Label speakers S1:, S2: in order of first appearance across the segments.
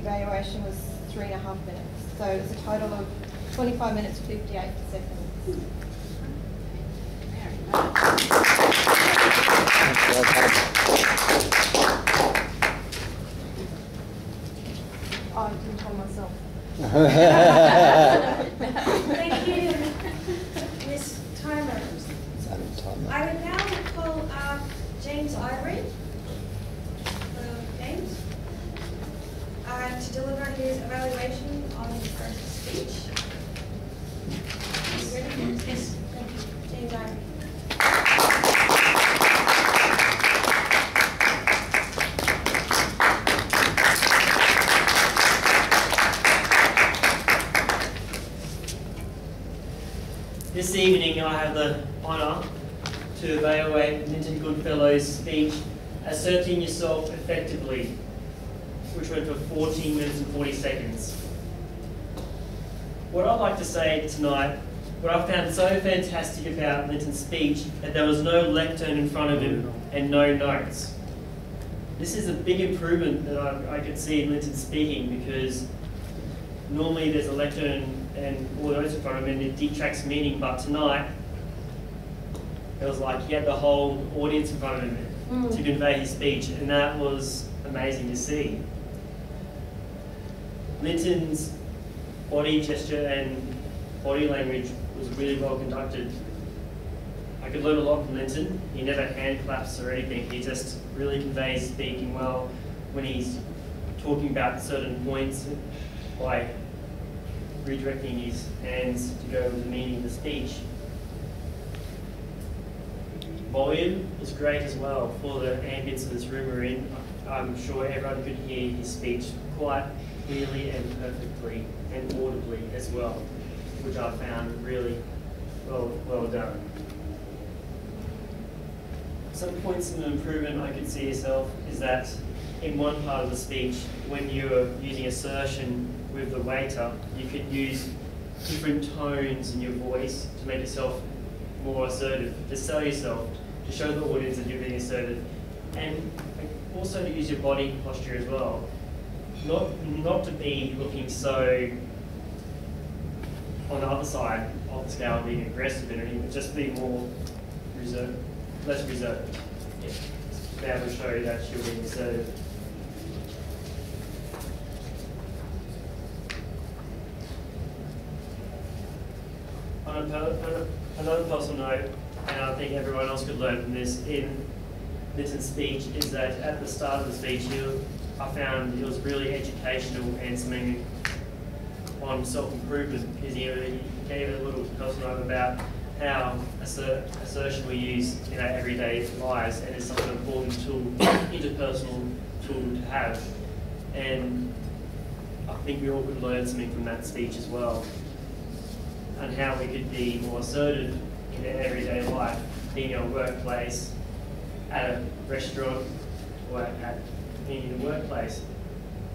S1: evaluation was 3.5 minutes. So it's a total of 25 minutes, 58 seconds. I can tell myself.
S2: Thank you, Ms. Timer. I would now call James Ivory, James, to deliver his evaluation on his first speech. Yes, thank you. James Ivory.
S3: This evening I have the honour to evaluate Linton Goodfellow's speech, Asserting Yourself Effectively, which went for 14 minutes and 40 seconds. What I'd like to say tonight, what I found so fantastic about Linton's speech, that there was no lectern in front of him and no notes. This is a big improvement that I could see in Linton speaking, because normally there's a lectern and all the notes in front of him and it detracts meaning, but tonight it was like he had the whole audience in front of him to convey his speech, and that was amazing to see. Linton's body gesture and body language was really well conducted. I could learn a lot from Linton. He never hand claps or anything. He just really conveys speaking well when he's talking about certain points by redirecting his hands to go with the meaning of the speech. Volume was great as well for the ambience of this room we're in. I'm sure everyone could hear his speech quite clearly and perfectly and audibly as well, which I found really well done. Some points of improvement I could see yourself is that in one part of the speech, when you're using assertion with the waiter, you could use different tones in your voice to make yourself more assertive, to sell yourself, to show the audience that you're being assertive, and also to use your body posture as well. Not to be looking so on the other side of the scale, being aggressive and everything, but just be more reserved, less reserved. Yeah. To be able to show that you're being assertive. On another personal note, and I think everyone else could learn from this in Linton's speech, is that at the start of the speech, I found it was really educational and something on self-improvement, because he gave a little personal note about how assertion we use in our everyday lives, and it's such an important tool, interpersonal tool to have. And I think we all could learn something from that speech as well, and how we could be more assertive in our everyday life, being in a workplace, at a restaurant, or in the workplace.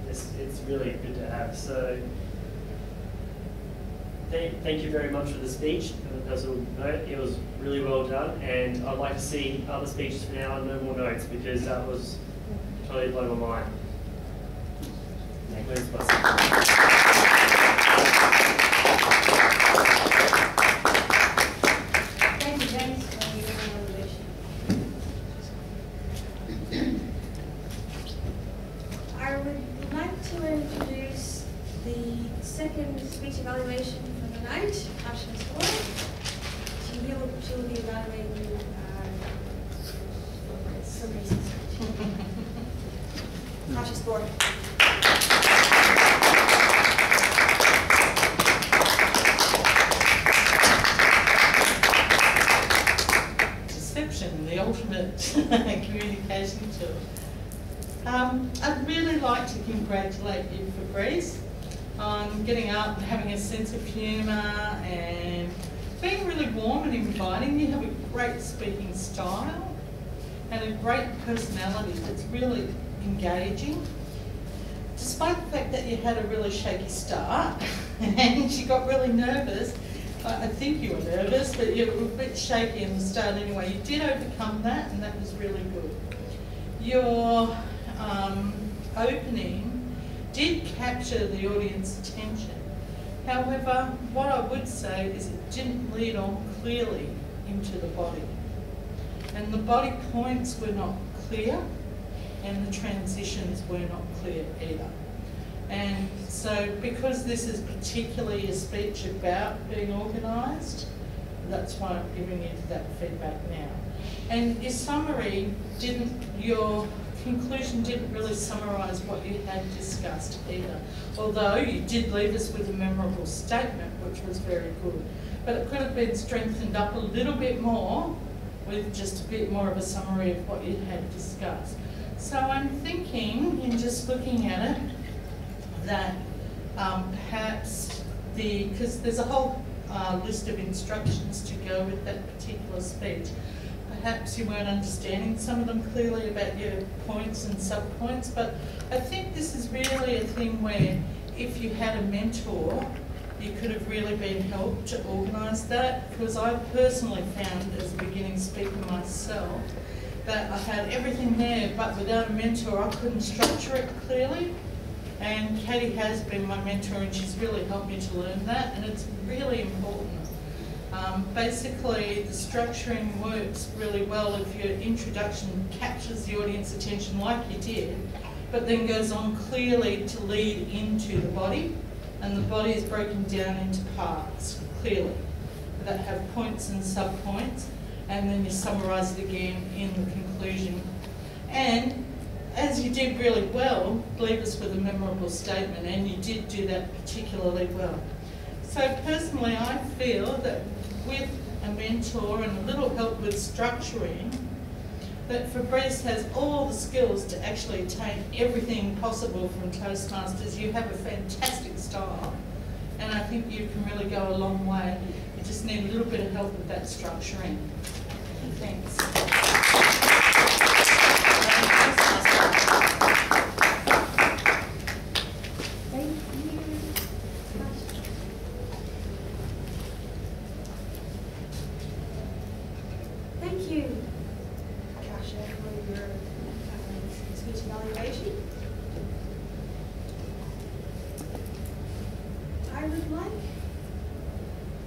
S3: It's really good to have. So thank you very much for the speech. It was really well done, and I'd like to see other speeches from now on, no more notes, because that was totally blown my mind.
S2: Thank you, James, for your evaluation. I would like to introduce the second speech evaluation for the night, Tasha's board. She will be evaluating Tasha's board.
S4: Deception, the ultimate communication tool. I'd really like to congratulate you for Greece on getting up and having a sense of humour and being really warm and inviting. You have a great speaking style and a great personality that's really engaging. Despite the fact that you had a really shaky start and you got really nervous, I think you were nervous, but you were a bit shaky in the start anyway. You did overcome that, and that was really good. Your opening did capture the audience attention. However, what I would say is it didn't lead on clearly into the body. And the body points were not clear, and the transitions were not clear either. And so because this is particularly a speech about being organised, that's why I'm giving you that feedback now. And your summary your conclusion didn't really summarise what you had discussed either. Although you did leave us with a memorable statement, which was very good. But it could have been strengthened up a little bit more with just a bit more of a summary of what you had discussed. So I'm thinking, in just looking at it, that perhaps because there's a whole list of instructions to go with that particular speech, perhaps you weren't understanding some of them clearly about your points and sub-points, but I think this is really a thing where if you had a mentor, you could have really been helped to organise that, because I personally found as a beginning speaker myself that I had everything there, but without a mentor I couldn't structure it clearly. And Katie has been my mentor and she's really helped me to learn that, and it's really important. Basically, the structuring works really well if your introduction captures the audience attention like you did, but then goes on clearly to lead into the body, and the body is broken down into parts clearly that have points and sub-points, and then you summarise it again in the conclusion. And as you did really well, leave us with a memorable statement, and you did do that particularly well. So personally, I feel that with a mentor and a little help with structuring, that Fabrice has all the skills to actually attain everything possible from Toastmasters. You have a fantastic style, and I think you can really go a long way. You just need a little bit of help with that structuring. Thanks.
S2: Thank you, Kasha, for your speech evaluation. I would like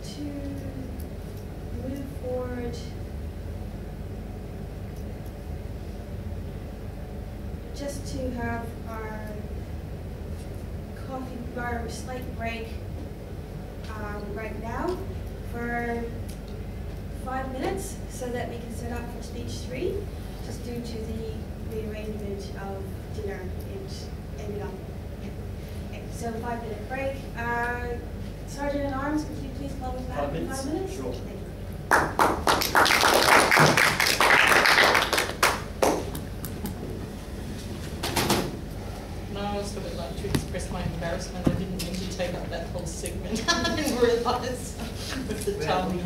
S2: to move forward just to have our coffee bar slight break right now for 5 minutes so that we can set up for speech 3, just due to the rearrangement of dinner. It ended up. Okay, so 5-minute break. Sergeant at Arms, would you please call us back
S3: 5 minutes?
S2: 5 minutes?
S3: Sure.
S2: Thank you.
S4: No, I was going to like to express my embarrassment. I didn't mean to take up that whole segment. I didn't realise with the time.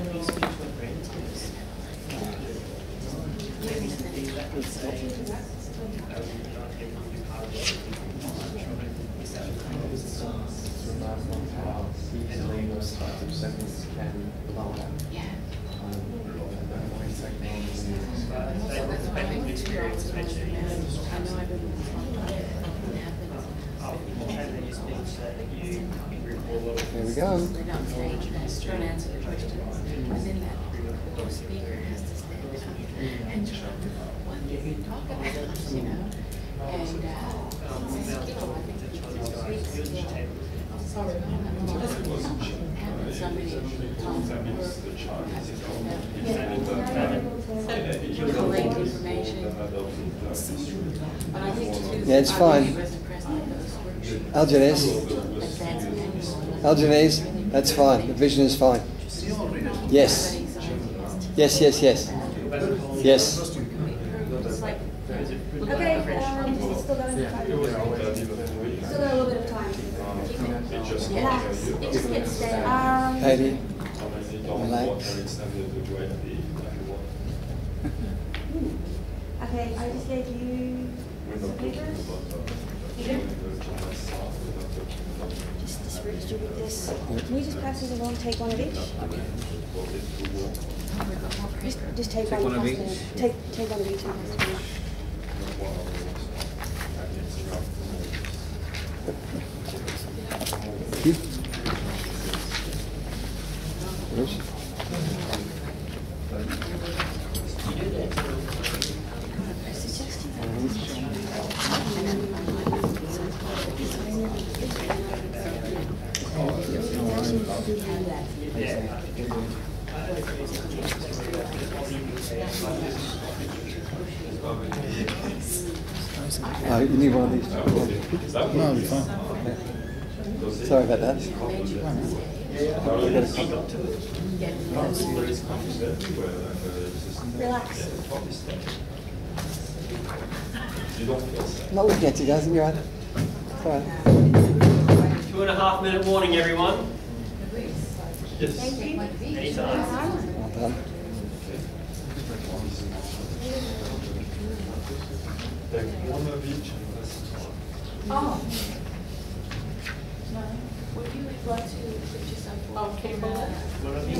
S5: There we go.
S6: They're not saying don't answer the questions. And then that speaker has to stand up and what do you talk about, you know? And sorry, having somebody collect information. But I think too,
S5: Yeah, it's fine. Algenes, Algenes, that's fine. The vision is fine. Yes. Yes, yes, yes. Yes.
S2: Okay, still got a little bit of time. Relax. It just gets there.
S5: Katie, relax.
S2: Okay, I just gave you some papers. Just redistribute this. Can we just pass these along, take one of each? Just take one of each. Take one of each and pass it along.
S5: Thank you. Yes. You need one of these?
S7: No, it'll be fine.
S5: Okay. Sorry about that.
S2: Relax.
S5: Not looking at you guys, you're right. Sorry.
S3: 2.5 minute warning, everyone. Yes.
S2: Thank you.
S3: Anytime.
S5: Well done.
S6: Oh. No. Would you like to put yourself forward?
S4: Okay, well,
S3: One of each.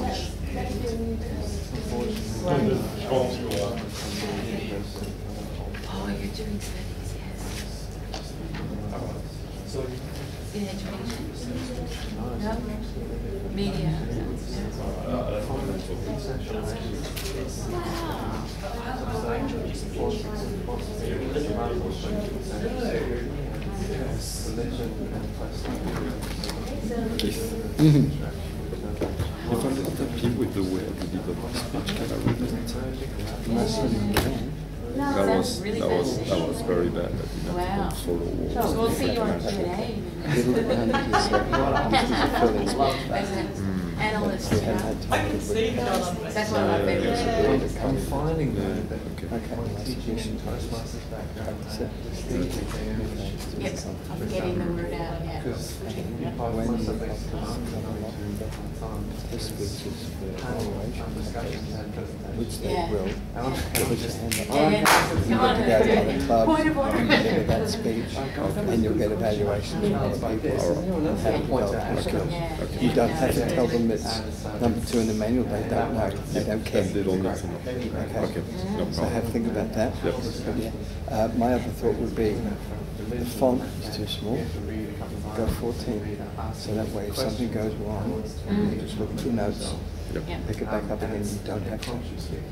S6: Oh, you're doing studies, yes. In education? No? Media?
S7: If I looked at him with the way I delivered my speech, can I read it? That was very bad. I didn't
S6: Wow.
S7: follow what
S6: So
S7: was
S6: we'll see you on
S7: happening.
S6: Analyst,
S5: We
S6: you
S5: haven't
S6: know?
S5: had time to
S4: see each other.
S6: That's one of my favorites.
S5: I'm
S8: finding that.
S5: Okay, last question. Practice it.
S6: Yep, I'm getting the word out, yeah.
S5: When you this speech is for evaluation, which they
S6: Yeah.
S5: will, put your hand up.
S6: Yeah, come
S5: You
S6: on.
S5: get to go to other clubs,
S6: Point of order.
S5: you get that speech, and you'll get evaluation from other people. How to develop your skills.
S6: Yeah.
S5: You don't have to tell them it's number 2 in the manual, they don't know, they don't care.
S7: They don't need to know.
S5: Okay,
S7: Okay, no
S5: so have a
S7: problem.
S5: think about that.
S7: Yep.
S5: Yeah. My other thought would be, the font is too small, go 14, so that way if something goes wrong, you just look at your notes,
S7: Yep.
S6: Yeah.
S5: pick it back up again, you don't have to.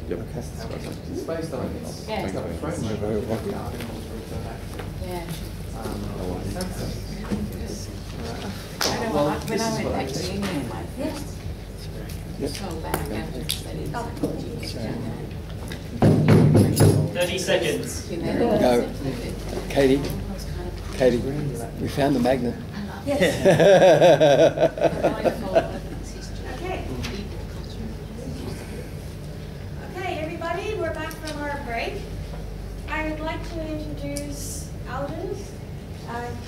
S7: Yep.
S5: Okay?
S6: Yeah.
S5: You're very welcome.
S6: Yeah. I know, when I went back to England, my first,
S5: Yep.
S6: so back after studying psychology.
S3: 30 seconds.
S5: Go. Katie, we found the magnet.
S2: Okay. Okay, everybody, we're back from our break. I would like to introduce Algenes.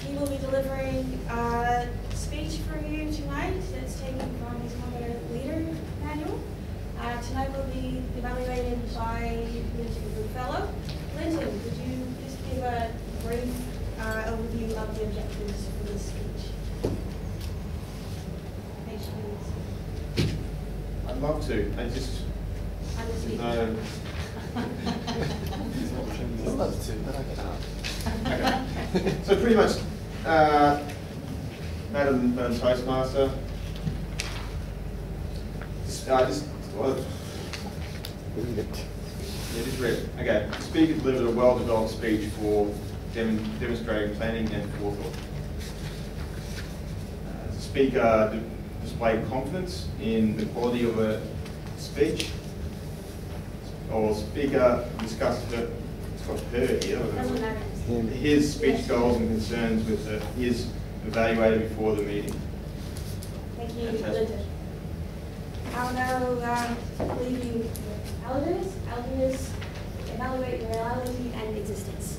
S2: He will be delivering a speech for you tonight that's taken from his Whangarei Leader Manual. Tonight will be evaluated by Linton Goodfellow. Linton, could you just give a brief overview of the objectives for this speech? Page please.
S8: I'd love to. I just no. I'd love to, but I can't. Okay. So pretty much, Madam Toastmaster.
S5: Read it.
S8: Yeah, just read it. Okay. The speaker delivered a well-developed speech for demonstrating planning and forethought. The speaker displayed confidence in the quality of a speech. Or speaker discussed her here.
S2: Doesn't matter.
S8: His speech goals and concerns with his evaluated before the meeting.
S2: Thank you,
S8: Fantastic.
S2: Linton. I'll now leave you with Algenes. Algenes, evaluate your reality and existence.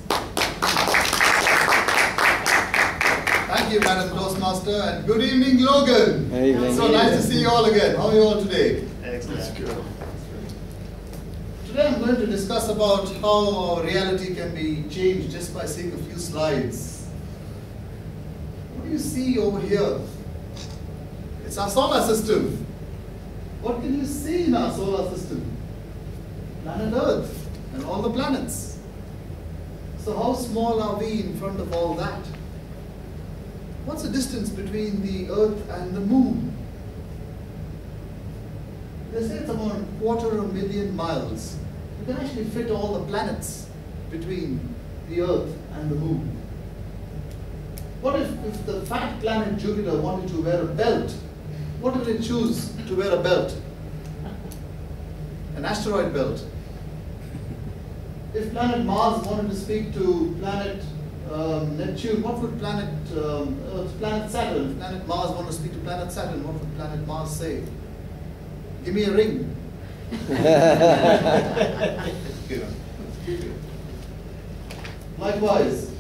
S9: Thank you, Madam Toastmaster, and good evening, Logan.
S5: Good evening.
S9: So nice to see you all again. How are you all today?
S8: Excellent.
S9: Today I'm going to discuss about how our reality can be changed just by seeing a few slides. What do you see over here? It's our solar system. What can you see in our solar system? Planet Earth and all the planets. So how small are we in front of all that? What's the distance between the Earth and the Moon? They say it's about 250,000 miles. You can actually fit all the planets between the Earth and the Moon. What if the fat planet Jupiter wanted to wear a belt? What would it choose to wear a belt? An asteroid belt. If planet Mars wanted to speak to planet Neptune, what would planet Saturn? If planet Mars wanted to speak to planet Saturn, what would planet Mars say? Give me a ring. Likewise,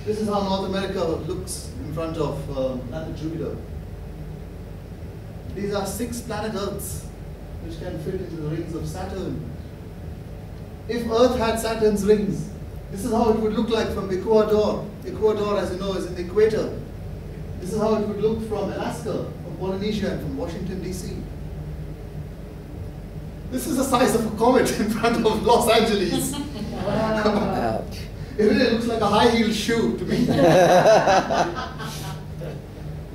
S9: this is how North America looks in front of planet Jupiter. These are 6 planet Earths which can fit into the rings of Saturn. If Earth had Saturn's rings, this is how it would look like from Ecuador. Ecuador, as you know, is in the equator. This is how it would look from Alaska, from Polynesia, and from Washington, D.C. This is the size of a comet in front of Los Angeles.
S5: Ouch.
S9: It really looks like a high-heeled shoe to me.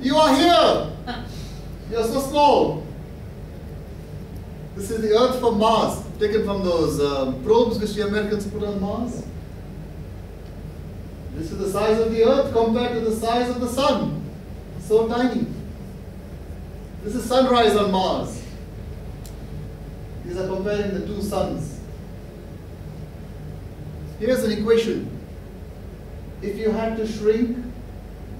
S9: You are here. You're so small. This is the Earth from Mars, taken from those probes which the Americans put on Mars. This is the size of the Earth compared to the size of the Sun. So tiny. This is sunrise on Mars. These are comparing the 2 suns. Here's an equation. If you had to shrink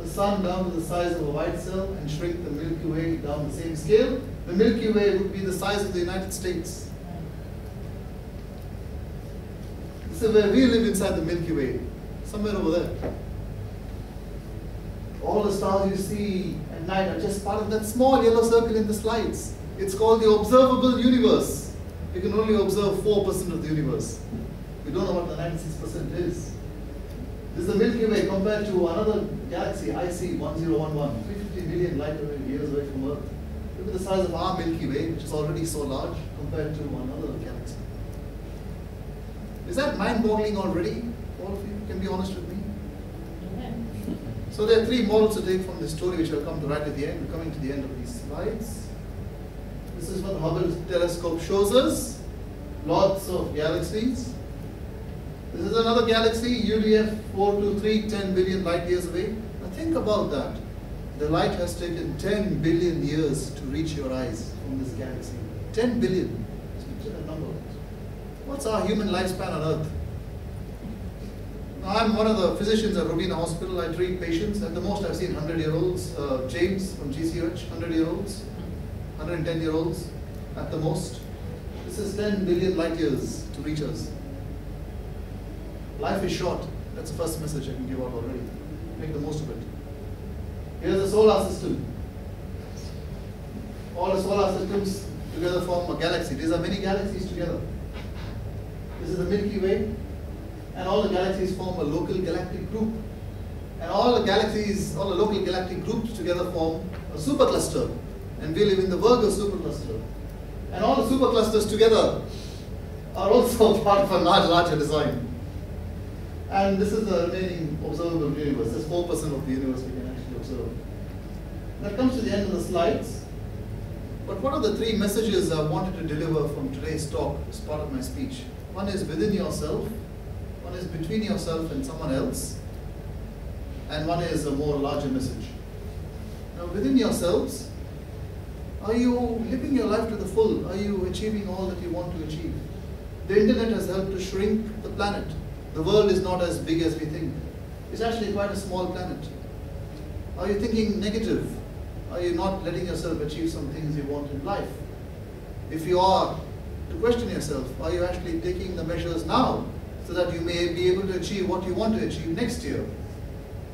S9: the Sun down to the size of a white cell and shrink the Milky Way down the same scale, the Milky Way would be the size of the United States. This is where we live, inside the Milky Way, somewhere over there. All the stars you see at night are just part of that small yellow circle in the slides. It's called the observable universe. You can only observe 4% of the universe. We don't know what the 96% is. This is the Milky Way compared to another galaxy, IC 1011, 350 million light years away from Earth. Look at the size of our Milky Way, which is already so large compared to another galaxy. Is that mind-boggling already? All of you can be honest with me. So there are 3 morals to take from this story, which I'll come to right at the end. We're coming to the end of these slides. This is what the Hubble telescope shows us. Lots of galaxies. This is another galaxy, UDF 423, 10 billion light years away. Now think about that. The light has taken 10 billion years to reach your eyes from this galaxy. 10 billion. Just picture that number. What's our human lifespan on Earth? Now, I'm one of the physicians at Robina Hospital. I treat patients. At the most, I've seen 100-year-olds. James from GCH, 100-year-olds, 110-year-olds at the most. This is 10 billion light years to reach us. Life is short. That's the first message I can give out already. Make the most of it. Here's the solar system. All the solar systems together form a galaxy. These are many galaxies together. This is the Milky Way. And all the galaxies form a local galactic group. And all the galaxies, all the local galactic groups together form a supercluster. And we live in the Virgo supercluster. And all the superclusters together are also part of a larger design. And this is the remaining observable universe. There's 4% of the universe we can actually observe. That comes to the end of the slides. But what are the 3 messages I wanted to deliver from today's talk as part of my speech? One is within yourself. One is between yourself and someone else. And one is a more larger message. Now, within yourselves, are you living your life to the full? Are you achieving all that you want to achieve? The internet has helped to shrink the planet. The world is not as big as we think. It's actually quite a small planet. Are you thinking negative? Are you not letting yourself achieve some things you want in life? If you are, to question yourself, are you actually taking the measures now so that you may be able to achieve what you want to achieve next year?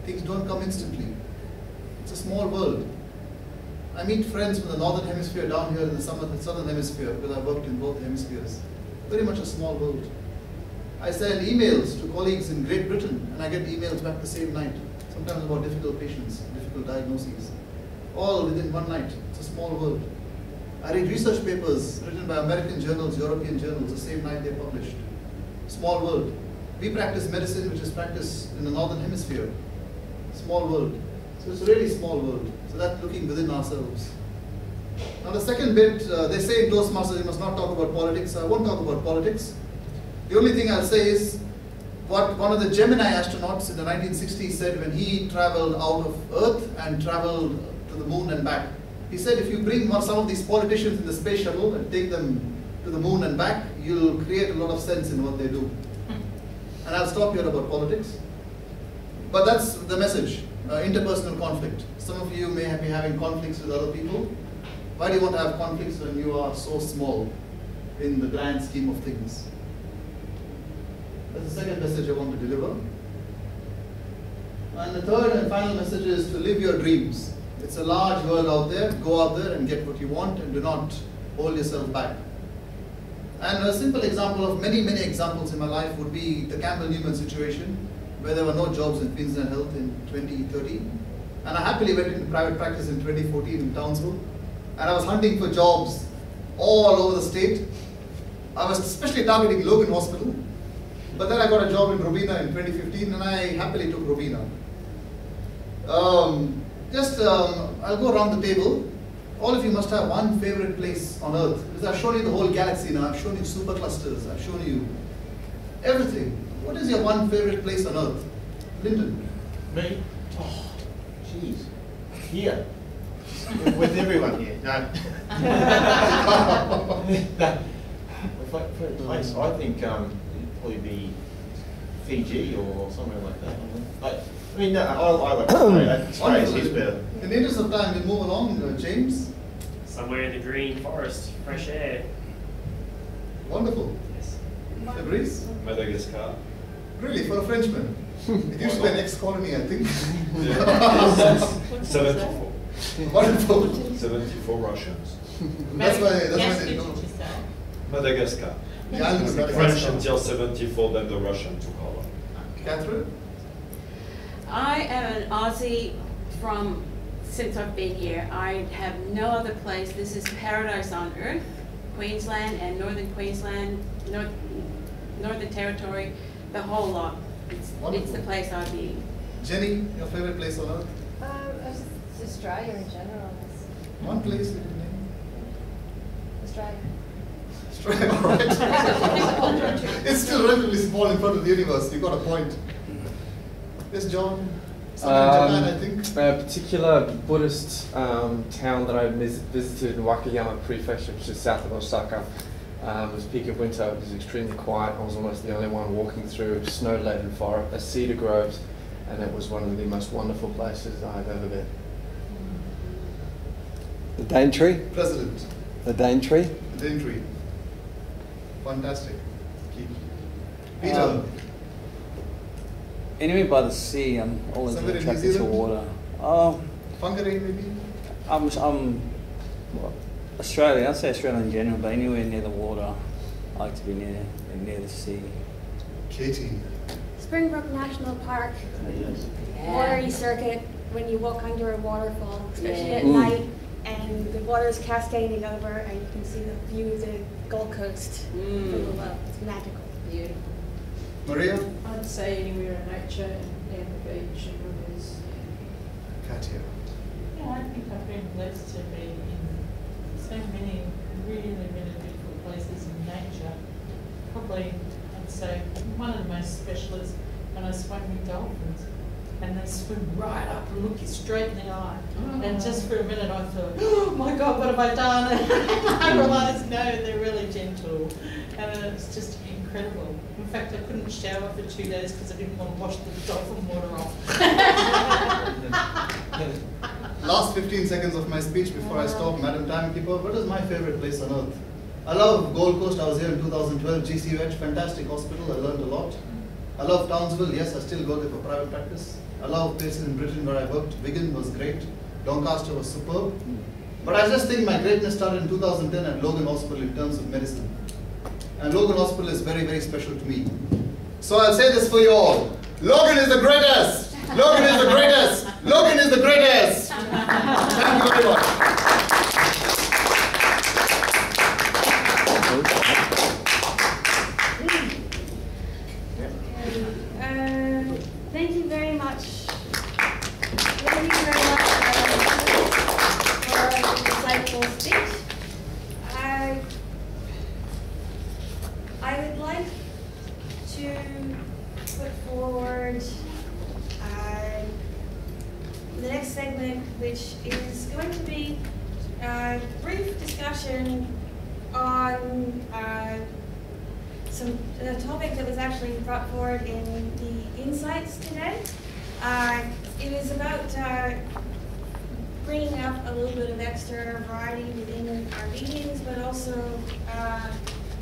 S9: Things don't come instantly. It's a small world. I meet friends from the northern hemisphere down here in the southern hemisphere because I've worked in both hemispheres. Very much a small world. I send emails to colleagues in Great Britain and I get emails back the same night, sometimes about difficult patients, difficult diagnoses, all within one night. It's a small world. I read research papers written by American journals, European journals, the same night they're published. Small world. We practice medicine which is practiced in the northern hemisphere. Small world. So it's a really small world. So that's looking within ourselves. Now the second bit, they say in Toastmasters you must not talk about politics. I won't talk about politics. The only thing I'll say is what one of the Gemini astronauts in the 1960s said when he traveled out of Earth and traveled to the moon and back. He said if you bring some of these politicians in the space shuttle and take them to the moon and back, you'll create a lot of sense in what they do. And I'll stop here about politics. But that's the message, interpersonal conflict. Some of you may be having conflicts with other people. Why do you want to have conflicts when you are so small in the grand scheme of things? That's the second message I want to deliver. And the third and final message is to live your dreams. It's a large world out there. Go out there and get what you want and do not hold yourself back. And a simple example of many, many examples in my life would be the Campbell-Newman situation, where there were no jobs in Queensland Health in 2013. And I happily went into private practice in 2014 in Townsville. And I was hunting for jobs all over the state. I was especially targeting Logan Hospital. But then I got a job in Robina in 2015, and I happily took Robina. I'll go around the table. All of you must have one favorite place on Earth. Because I've shown you the whole galaxy now. I've shown you superclusters. I've shown you everything. What is your one favorite place on Earth? Lyndon?
S8: Me? Oh, jeez. Here. With everyone here. No. My favorite place, I think it'd probably be Fiji or somewhere like that. I mean, no, I like Australia. It's better.
S9: In the interest of time, we move along. James?
S3: Somewhere in the green forest, fresh air.
S9: Wonderful.
S3: Yes.
S9: Fabrice?
S7: Madagascar.
S9: Really, for a Frenchman? It used to be an ex-colony, I think.
S7: Yeah. 74.
S9: Wonderful.
S7: 74 Russians.
S9: That's why
S4: Yes,
S9: they
S4: did
S9: know.
S4: you say?
S7: Madagascar.
S9: The island of
S7: French
S9: Madagascar.
S7: until 74, then the Russian took over.
S9: Catherine?
S6: I am an Aussie since I've been here. I have no other place. This is paradise on earth. Queensland and Northern Queensland, Northern Territory, the whole lot. It's the place I'd be.
S9: Jenny, your favorite place on Earth?
S1: Just Australia in general.
S9: One place we can name.
S1: Australia.
S9: Australia, all right. It's still relatively small in front of the universe. You got a point. Yes, John? Somewhere in Japan, I think.
S10: A particular Buddhist town that I visited in Wakayama Prefecture, which is south of Osaka. It was peak of winter. It was extremely quiet. I was almost the only one walking through snow-laden forest, cedar groves, and it was one of the most wonderful places I've ever been.
S5: The Daintree?
S9: President.
S5: The Daintree?
S9: The Daintree. Fantastic. Peter?
S11: Anywhere by the sea, I'm always
S9: Somewhere in
S11: attracted
S9: New
S11: to
S9: Zealand?
S11: water.
S9: Whangarei, maybe?
S11: I'm well, Australia. I'd say Australia in general, but anywhere near the water, I like to be near the sea.
S9: Katie?
S12: Springbrook National Park, watery circuit, when you walk under a waterfall, especially at night, and the water is cascading over, and you can see the view of the Gold Coast from below. It's magical.
S6: Beautiful.
S9: Maria?
S13: I'd say anywhere in nature and the beach and rivers.
S9: Katya?
S4: Yeah, I think I've been blessed to be in so many really, really beautiful places in nature. Probably, I'd say, one of the most special is when I swam with dolphins. And they swim right up and look you straight in the eye. And just for a minute I thought, oh my God, what have I done? I realised, no, they're really gentle. And it's just incredible. In fact, I couldn't shower for 2 days because I didn't want to wash the dolphin water off.
S9: Last 15 seconds of my speech before I stop, Madam Timekeeper. What is my favorite place on earth? I love Gold Coast. I was here in 2012, GCUH, fantastic hospital. I learned a lot. I love Townsville. Yes, I still go there for private practice. I love places in Britain where I worked. Wigan was great. Doncaster was superb. But I just think my greatness started in 2010 at Logan Hospital in terms of medicine. And Logan Hospital is very, very special to me. So I'll say this for you all. Logan is the greatest! Logan is the greatest! Logan is the greatest! Thank you very much.
S2: much. Thank you very much for the insightful speech. I would like to put forward the next segment, which is going to be a brief discussion on a topic that was actually brought forward in the insights today. It is about bringing up a little bit of extra variety within our meetings, but also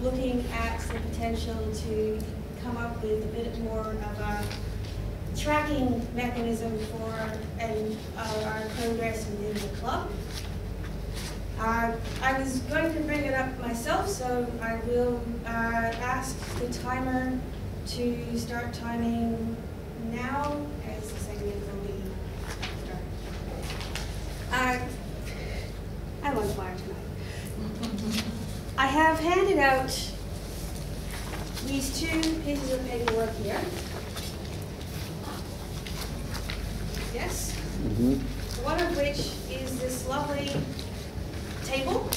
S2: looking at the potential to come up with a bit more of a tracking mechanism for our progress within the club. I was going to bring it up myself, so I will ask the timer to start timing now as the segment will be started. I'm on fire tonight. I have handed out these two pieces of paperwork here. Yes?
S5: Mm-hmm.
S2: One of which is this lovely table.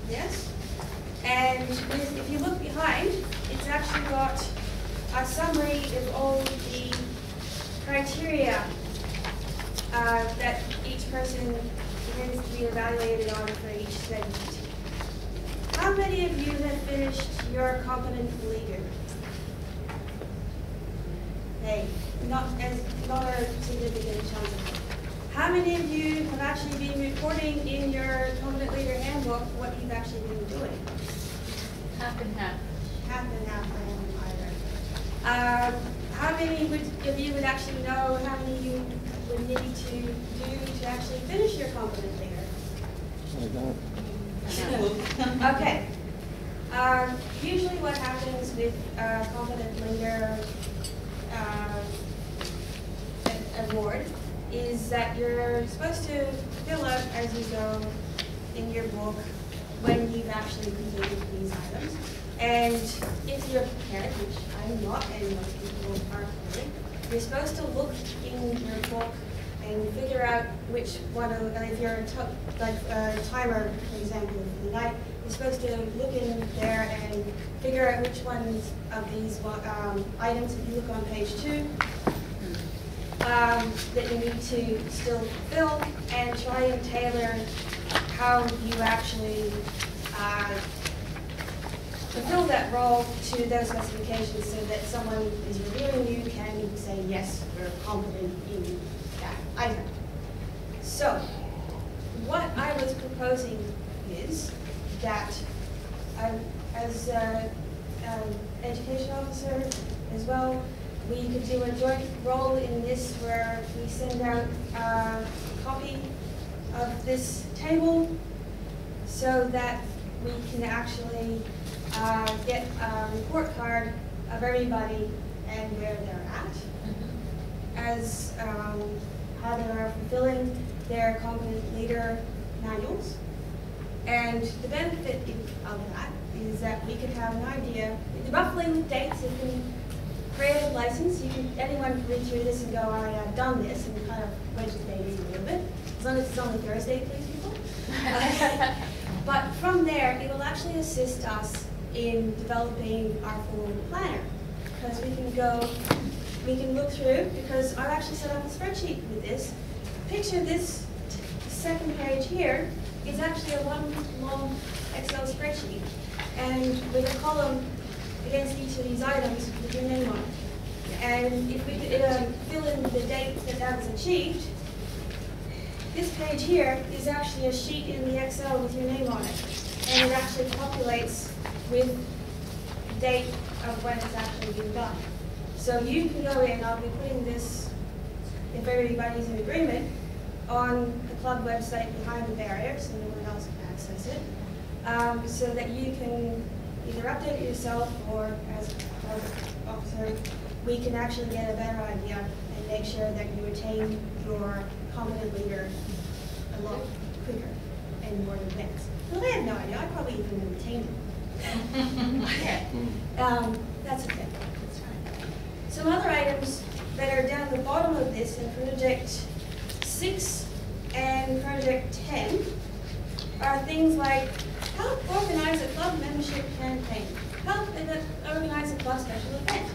S2: Yes? And if you look behind, it's actually got a summary of all the criteria that each person needs to be evaluated on for each segment. How many of you have finished your competent leader? Hey, not a significant chunk of it. How many of you have actually been reporting in your competent leader handbook what you've actually been doing?
S6: Half and half.
S2: Half and half, I am either. How many of you would actually know how many you would need to do to actually finish your competent leader?
S5: I don't.
S2: Okay. Usually what happens with competent leader award is that you're supposed to fill out as you go in your book when you've actually completed these items. And if you're prepared, which I'm not, and most people are prepared, you're supposed to look in your book and figure out which one of, if you're a timer, for example, for the night, you're supposed to look in there and figure out which ones of these items, if you look on page 2, that you need to still fulfill, and try and tailor how you actually fulfill that role to those specifications so that someone is reviewing you can say, yes, you're competent in that item. So, what I was proposing is that as an education officer as well, we could do a joint role in this where we send out a copy of this table so that we can actually get a report card of everybody and where they're at, as how they are fulfilling their competent leader manuals. And the benefit of that is that we could have an idea, roughly with dates. If we create a license, anyone can read through this and go, I have done this, and kind of wedge the date in a little bit, as long as it's only Thursday, please, people. But from there, it will actually assist us in developing our forward planner, because we can look through, because I've actually set up a spreadsheet with this. Picture this second page here is actually a one long Excel spreadsheet, and with a column against each of these items with your name on it. And if we fill in the date that was achieved, this page here is actually a sheet in the Excel with your name on it, and it actually populates with the date of when it's actually been done. So you can go in, I'll be putting this, if everybody's in agreement, on the club website behind the barrier so no one else can access it, so that you can either update it yourself or as a club officer, we can actually get a better idea and make sure that you attain your competent leader a lot quicker and more advanced. Well, I have no idea, I probably even attained it. That's okay, that's fine. Some other items that are down the bottom of this in Project 6 and Project 10 are things like help organize a club membership campaign, help organize a club special event.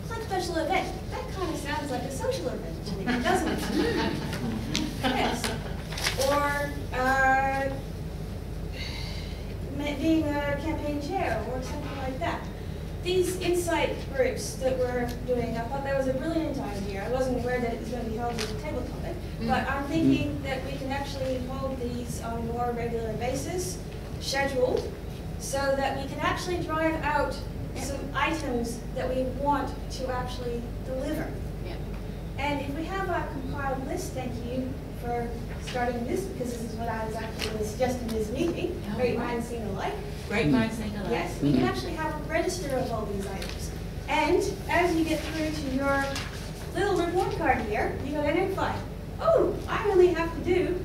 S2: Club special event, that kind of sounds like a social event to me, doesn't it? Yes. Or being a campaign chair or something like that. These insight groups that we're doing, I thought that was a brilliant idea. I wasn't aware that it was going to be held as a table topic, but I'm thinking that we can actually hold these on a more regular basis, scheduled, so that we can actually drive out some items that we want to actually deliver.
S6: Yeah.
S2: And if we have a compiled list, thank you for starting this, because this is what I was actually suggesting this meeting. Great minds think alike.
S6: Great minds think alike.
S2: Yes, we can actually have a register of all these items. And as you get through to your little report card here, you can identify, oh, I only have to do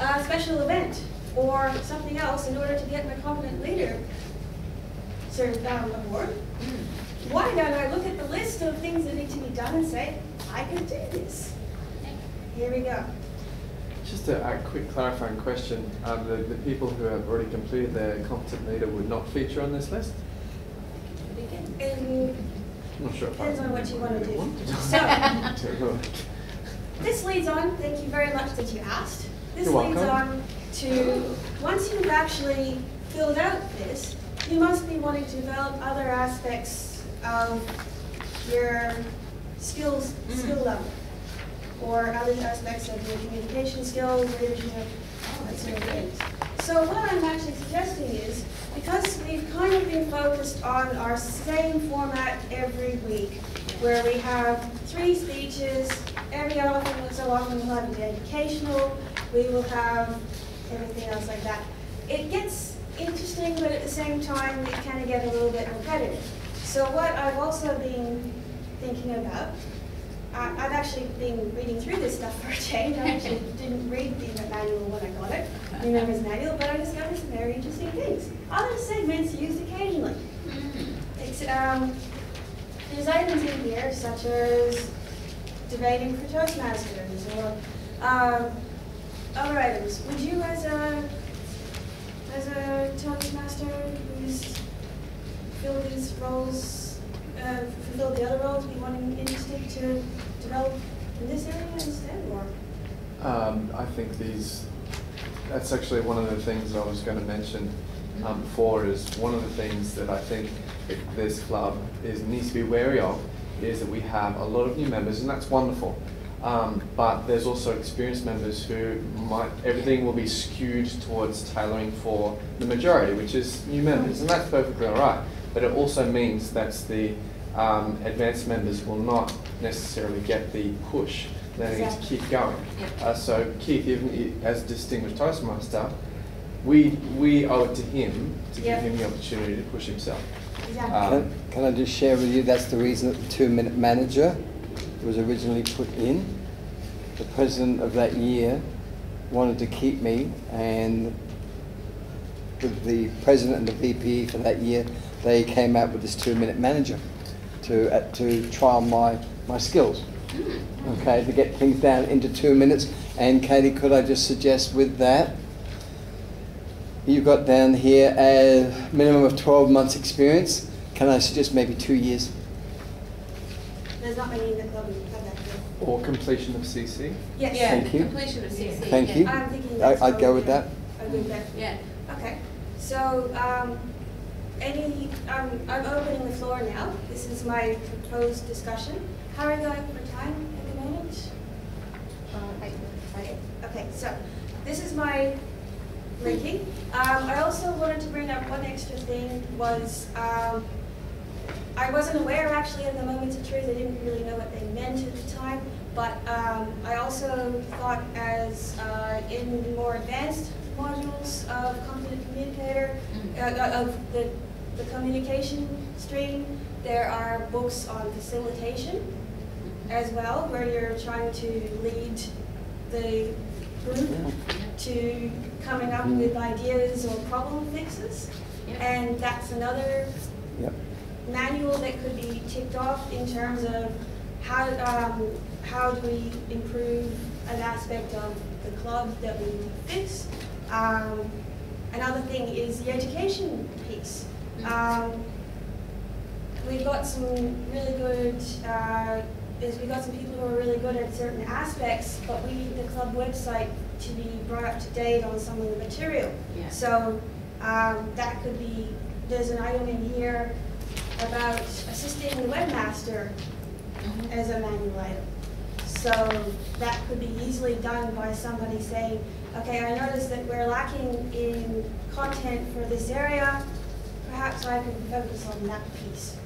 S2: a special event or something else in order to get my competent leader award. Why don't I look at the list of things that need to be done and say, I can do this. Here we go.
S10: Just a quick clarifying question. The people who have already completed their competent leader would not feature on this list?
S2: I'm
S10: not sure if
S2: depends on what you want to do. So, this leads on, thank you very much that you asked. This
S10: You're
S2: leads
S10: welcome.
S2: on to, once you've actually filled out this, you must be wanting to develop other aspects of your skill level, or other aspects of your communication skills, leadership, that sort of things. So what I'm actually suggesting is, because we've kind of been focused on our same format every week, where we have 3 speeches, so often we'll have an educational, we will have everything else like that. It gets interesting, but at the same time, it kind of get a little bit repetitive. So what I've also been thinking about, I've actually been reading through this stuff for a change. I actually didn't read the manual when I got it, the member's manual, but I discovered some very interesting things. Other segments used occasionally. There's items in here such as debating for Toastmasters or other items. Would you, as a Toastmaster who's filled these roles, fulfilled the other roles, be interested to develop in this area instead, or?
S10: I think that's actually one of the things I was going to mention before, is one of the things that I think this club needs to be wary of is that we have a lot of new members, and that's wonderful. But there's also experienced members who everything will be skewed towards tailoring for the majority, which is new members, and that's perfectly all right. But it also means that the advanced members will not necessarily get the push. They need to keep going. So Keith, even as distinguished Toastmaster, we owe it to him to give him the opportunity to push himself.
S5: Can I just share with you, that's the reason that the 2-minute manager was originally put in. The president of that year wanted to keep me, and the president and the VP for that year, they came out with this 2-minute manager to trial my skills. Okay, to get things down into 2 minutes. And Katie, could I just suggest with that, you've got down here a minimum of 12 months experience. Can I suggest maybe 2 years?
S2: There's not many in the club who have that here.
S10: Or completion of CC?
S2: Yes.
S6: Yeah,
S5: Thank you.
S6: completion of CC.
S5: Thank you.
S2: I'm thinking that's
S5: I'd go with that.
S2: I'd go with that.
S6: Yeah.
S2: Okay. So, I'm opening the floor now. This is my proposed discussion. How are we going for time at the moment? Okay, so this is my linking. I also wanted to bring up one extra thing was I wasn't aware actually of the moments of truth. I didn't really know what they meant at the time, but I also thought as in the more advanced modules of Competent Communicator, of the communication stream, there are books on facilitation as well, where you're trying to lead the group to coming up with ideas or problem fixes. And that's another manual that could be ticked off in terms of how do we improve an aspect of the club that we fix. Another thing is the education piece. We've got some really good, we've got some people who are really good at certain aspects, but we need the club website to be brought up to date on some of the material.
S6: Yeah.
S2: So that could be, there's an item in here about assisting the webmaster as a manual item. So that could be easily done by somebody saying, okay, I noticed that we're lacking in content for this area. Perhaps I can focus on that piece.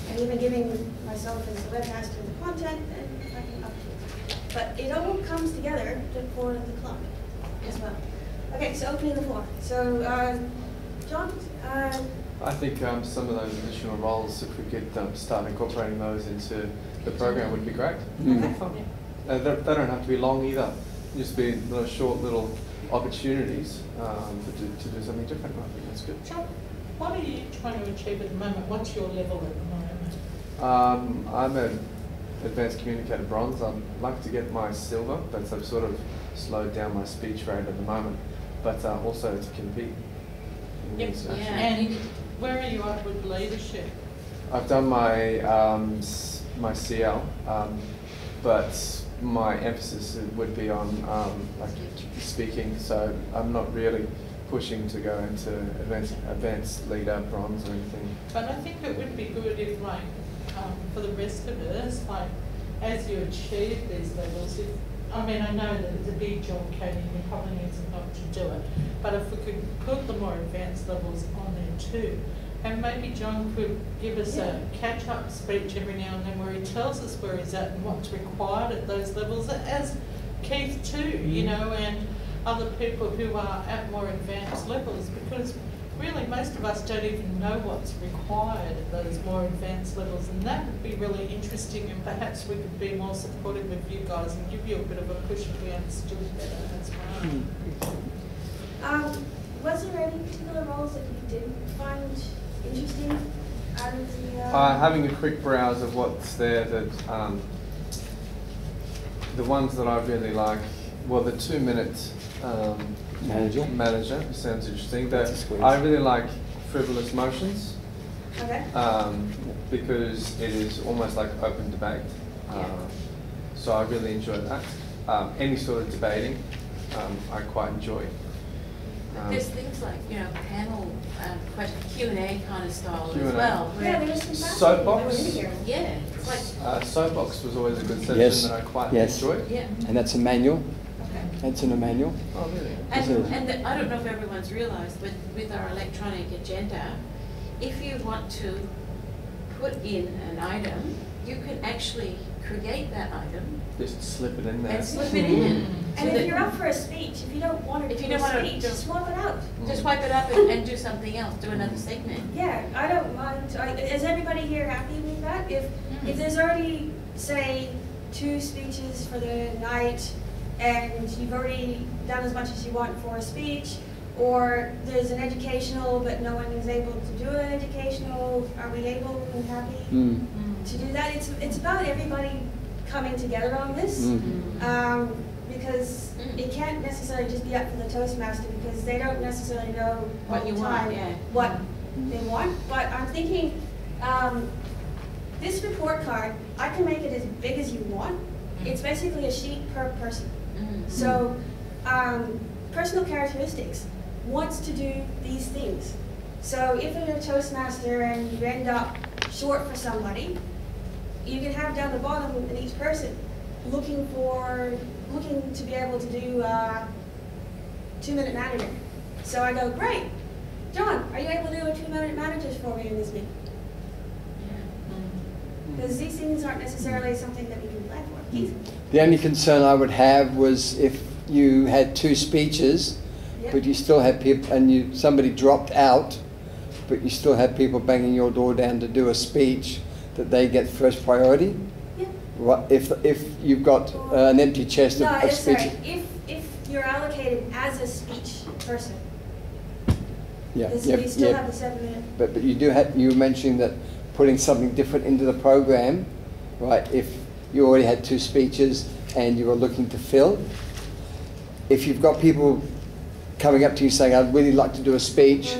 S2: And even giving myself as the webmaster the content, and I can update. But it all comes together for the club as well. Okay, so opening the floor. So, John?
S10: I think some of those additional roles, if we could start incorporating those into the program, would be great.
S2: Okay.
S10: They don't have to be long either. Just be those short little opportunities to do something different. I think that's good.
S4: So, what are you trying to achieve at the moment? What's your level at the moment?
S10: I'm an advanced communicator bronze. I'd like to get my silver, but I've sort of slowed down my speech rate at the moment. But also to compete.
S4: Yep. And where are you at with leadership?
S10: I've done my my CL, but my emphasis would be on like speaking. So I'm not really pushing to go into advanced leader bronze or anything.
S4: But I think it would be good if, like, for the rest of us, like, as you achieve these levels, if, I mean, I know that it's a big job, Katie, and you probably need some help to do it, but if we could put the more advanced levels on there too, and maybe John could give us a catch-up speech every now and then where he tells us where he's at and what's required at those levels, as Keith too, you know, and other people who are at more advanced levels, because really most of us don't even know what's required at those more advanced levels, and that would be really interesting, and perhaps we could be more supportive of you guys and give you a bit of a push if we understood better as well.
S2: Was there any particular roles that you did find interesting out of the...
S10: Having a quick browse of what's there, that the ones that I really like, well, the 2-minute manager sounds interesting. I really like frivolous motions.
S2: Okay.
S10: Because it is almost like open debate. So I really enjoy that. Any sort of debating, I quite enjoy.
S6: There's things like, you know, panel Q&A kind of style
S10: Q&A.
S6: as well.
S2: Yeah, there's some
S10: Soapbox.
S6: Yeah, it's like
S10: Soapbox was always a good session that I quite enjoyed.
S6: Yeah.
S5: And that's a manual.
S6: Okay.
S5: It's in a manual.
S10: Oh, really?
S6: And I don't know if everyone's realised, but with our electronic agenda, if you want to put in an item, you can actually create that item.
S10: Just slip it in there.
S6: And slip it in.
S2: And if you're up for a speech, if you don't want to do a speech, just swap it out.
S6: Just wipe it up and do something else, do another segment.
S2: Yeah, I don't mind. Is everybody here happy with that? If there's already, say, 2 speeches for the night, and you've already done as much as you want for a speech, or there's an educational but no one is able to do an educational, are we able and happy to do that? It's about everybody coming together on this, because it can't necessarily just be up for the Toastmaster, because they don't necessarily know
S6: What you want,
S2: what they want. But I'm thinking, this report card, I can make it as big as you want. It's basically a sheet per person. So, personal characteristics, wants to do these things. So if you're a Toastmaster and you end up short for somebody, you can have down the bottom in each person looking to be able to do 2-minute manager. So I go, great, John, are you able to do a 2-minute manager for me in this meeting? Because these things aren't necessarily something that we can plan for. Keith?
S5: The only concern I would have was if you had 2 speeches, but you still had people, and somebody dropped out, but you still had people banging your door down to do a speech, that they get first priority.
S2: Yeah.
S5: What if you've got an empty chest of speeches?
S2: Sorry. If you're allocated as a speech person,
S5: Yeah.
S2: you still have the 7-minute.
S5: But you do have, you were mentioning that putting something different into the program, right? If you already had 2 speeches and you were looking to fill, if you've got people coming up to you saying, I'd really like to do a speech,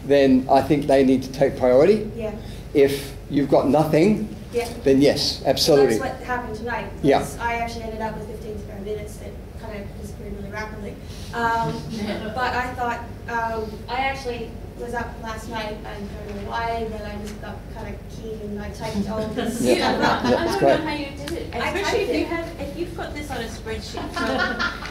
S5: then I think they need to take priority.
S2: Yeah.
S5: If you've got nothing,
S2: Yeah.
S5: then yes, absolutely.
S2: That's what happened tonight.
S5: Yeah.
S2: I actually ended up with 15 spare minutes that kind of disappeared really rapidly. But I thought, I actually was up last night and I don't know why, and then I just got kind of keen and I typed all this
S5: Yeah.
S2: stuff up.
S5: Yeah,
S6: I
S5: that's
S6: don't know
S5: great.
S6: how you did it,
S2: I
S6: especially
S2: typed
S6: if you've got this on a spreadsheet.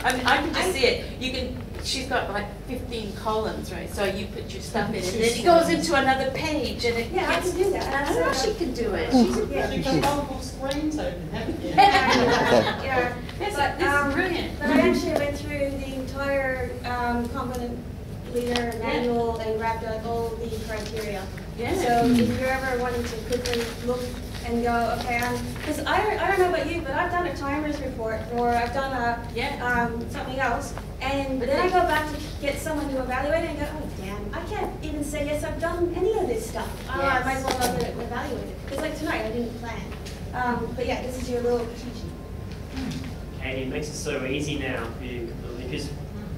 S6: I mean, I can just see it. You can. She's got like 15 columns, right? So you put your stuff in, and then it goes into another page, and it
S2: Yeah, I
S6: gets.
S2: can do that.
S6: I know she can do it.
S2: Yeah.
S6: She's a
S2: Yeah.
S4: You've got multiple screens open, haven't you?
S2: Yeah.
S6: This
S2: But,
S6: is brilliant.
S2: But I actually went through the entire competent leader manual and grabbed out all the criteria.
S6: Yeah.
S2: So if you're ever wanting to quickly look and go, okay, because I don't know about you, but I've done a timers report or I've done a something else, and then I go back to get someone to evaluate it and go, oh damn, I can't even say yes, I've done any of this stuff. I might as well not get it evaluated. Because like tonight, I didn't plan. But yeah, this is your little teaching.
S3: Katie, it makes it so easy now for you completely, because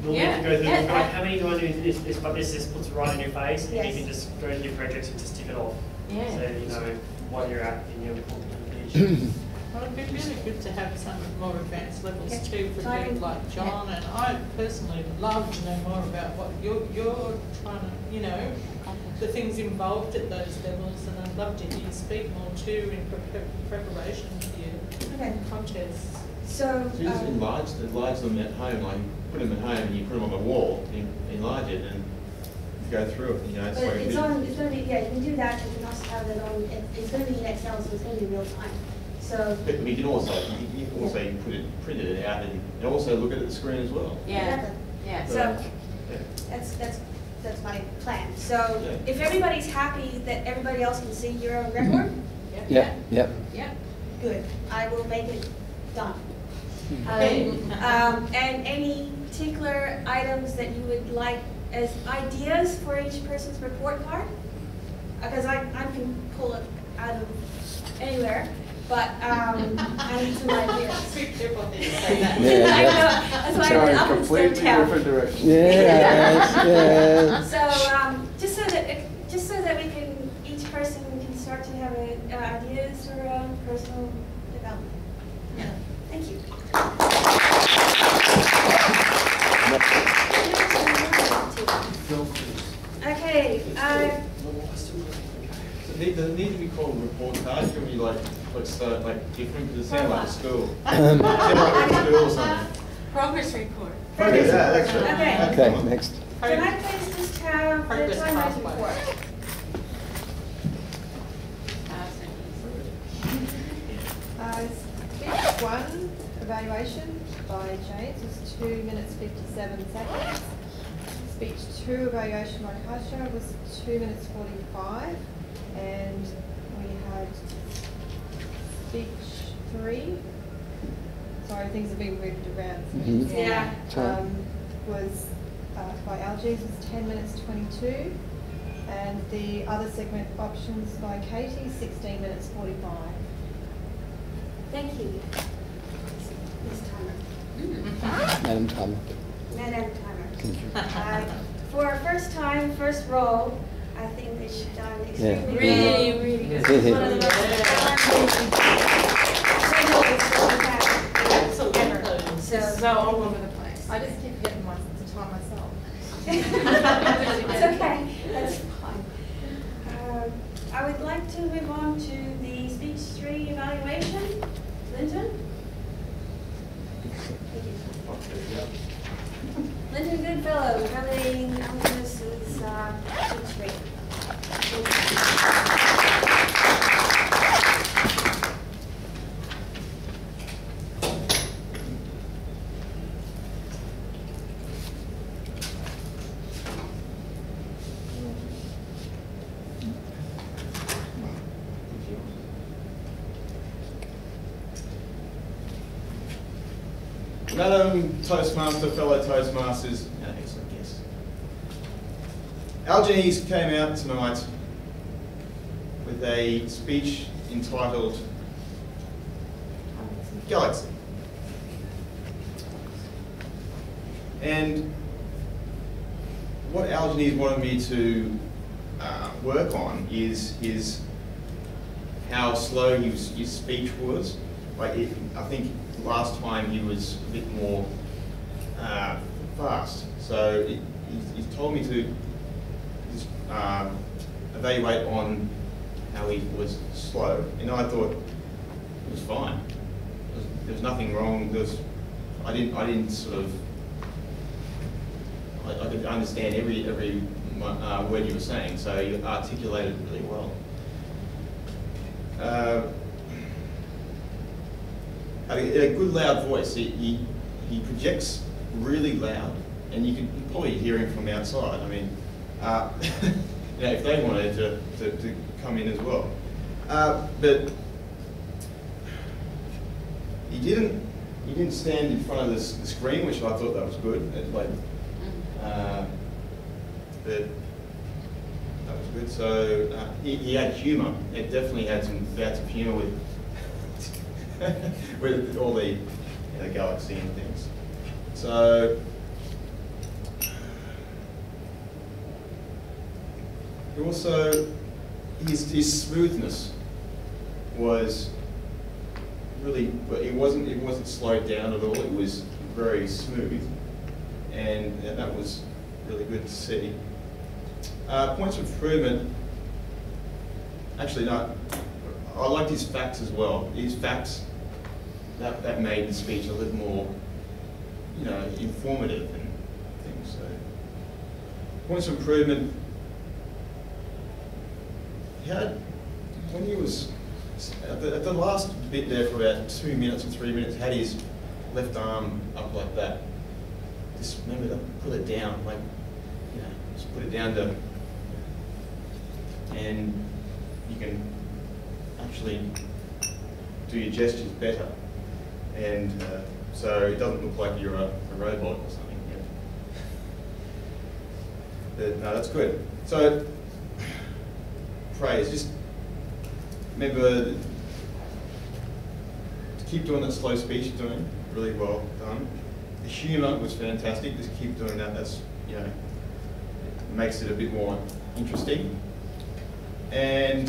S3: normally
S6: Yeah.
S3: you go through,
S6: Yeah.
S3: right, how many do I do this, but this just puts it right in your face, and
S2: Yes.
S3: you can just go to your projects and just tick it off.
S6: Yeah.
S3: So you know what you're at in your competition.
S4: Well, it'd be really good to have some more advanced levels
S2: Yeah.
S4: too for
S2: Timing.
S4: people like John, and I personally would love to know more about what you're trying to, you know, the things involved at those levels, and I'd love to hear you speak more too in preparation for your
S2: Okay.
S4: contests.
S2: So,
S8: So you just enlarge them at home, like put them at home and you put them on the wall, enlarge it and go through it, you know.
S2: but it's going to be, yeah, you can do that, you can also have it on, it's going to be in Excel, so it's going to be real time. So,
S8: But we can also, you can also print it out and also look at the screen as well.
S6: Yeah.
S2: exactly.
S6: Yeah.
S2: So,
S8: Yeah.
S2: that's my plan. So,
S8: Yeah.
S2: if everybody's happy that everybody else can see your own record,
S5: Yep, yep.
S6: Yep.
S2: good, I will make it done. And any particular items that you would like as ideas for each person's report card? Because I can pull it out of anywhere, but I need some ideas.
S4: Be careful how you say that.
S5: Yeah,
S2: I
S5: yeah.
S2: know, that's why I
S10: Sorry,
S2: went up and
S10: completely
S2: stepped down.
S10: different direction.
S5: Yes, yes.
S2: So, just so that we can, each person can start to have ideas for personal development.
S6: Yeah.
S2: Thank you. Okay,
S8: So does it need to be called report card? Can we like different? Because it sounds like a school. It sounds like a school or something.
S6: Progress report.
S8: Okay, yeah, that's right.
S2: Okay.
S8: That's
S5: Okay,
S8: the one.
S5: next.
S2: can I please just have the
S4: Progress
S2: timers
S4: pathway.
S2: report?
S1: Speech 1 evaluation by James was 2 minutes 57 seconds. Speech 2 evaluation by Kasha was 2 minutes 45, and we had speech 3. Sorry, things are being moved around.
S5: Mhm.
S2: Yeah.
S5: Sorry.
S1: Was by Algenes was 10 minutes 22, and the other segment options by Katie 16 minutes 45.
S2: Thank you, Ms. Timer.
S5: Madam Timer.
S2: Madam Timer. For a first time, first role, I think that you've done extremely
S6: Really,
S2: well.
S6: really good.
S2: This is one of the most
S4: Absolutely.
S6: So all over the place.
S1: I just keep getting to time myself.
S2: It's okay, that's fine. I would like to move on to the speech 3 evaluation. Linton? Linton Goodfellow, evaluating Algenes's speech 3.
S8: Madam Toastmaster, fellow Toastmasters, excellent guests. Algenes came out tonight with with a speech entitled Galaxy. And what Algenes wanted me to work on is how slow his speech was. Like I think last time he was a bit more fast. So he's told me to evaluate on how he was slow, and I thought it was fine. There was nothing wrong. I didn't sort of. I could understand every word you were saying, so you articulated really well. A good loud voice. He projects really loud, and you can probably hear him from outside. I mean, you know, if they wanted to come in as well, but he didn't stand in front of the screen, which I thought that was good. But that was good. So he had humour. It definitely had some bouts of humour with with all the galaxy and things. So also his smoothness was really. It wasn't slowed down at all. It was very smooth, and that was really good to see. Points of improvement. Actually, no. I liked his facts as well. His facts that made the speech a little more, informative and things. So, points of improvement. He had, when he was at the last bit there for about 2 minutes or 3 minutes, had his left arm up like that. Just remember to put it down, like, just put it down to, and you can actually do your gestures better, and so it doesn't look like you're a robot or something. But no, that's good. So praise. Just remember to keep doing that slow speech you're doing. Really well done. The humour was fantastic. Just keep doing that. That's it makes it a bit more interesting. And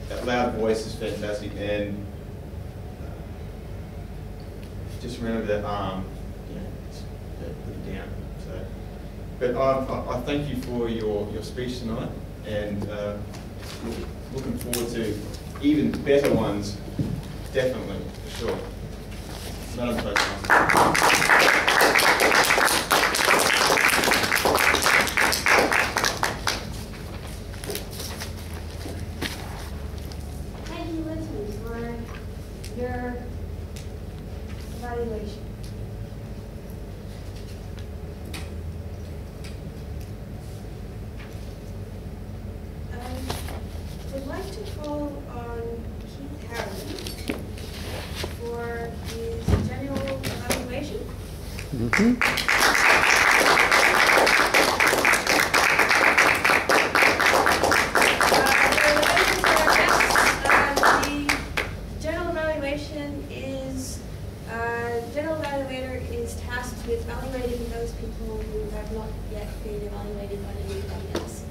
S8: that loud voice is fantastic. And just remember that arm. Put it down. So, but I thank you for your speech tonight, and looking forward to even better ones. Definitely, for sure. Madam President.
S12: Your evaluation. I'd like to call on Keith Harriman for his general evaluation. With evaluating those people who have not yet been evaluated by anybody else.